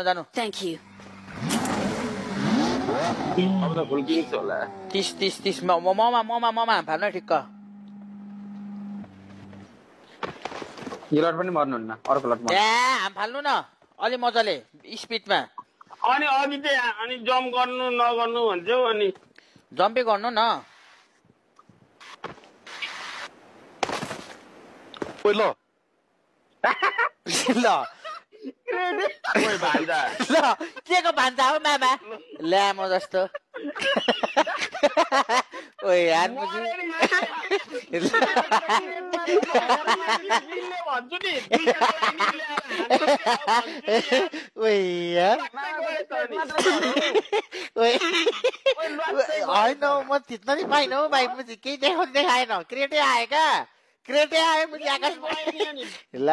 जानु Thank you. अब त फुल किङ्स होला 30 ममा फाल्न ठिक्क यो लट पनि मर्नुहुन्न अर्को लट मर्नु हाम फाल्नु न अलि मजाले स्पिडमा अनि अघि चाहिँ अनि जम्प गर्नु नगर्नु भन्छौ अनि जम्पै गर्नु न ओइ ल ल ओइ भान्जा ल के को भान्जा हो मामा ल्या म जस्तो ओइ यार भन्छु नि ओइ यार होइन म थिच्न नि पाइन हौ भाइ पछि केही देखाउँदै देखाएन क्रेटै आयो क्या क्रेटै आयो पछि आकाशमा ल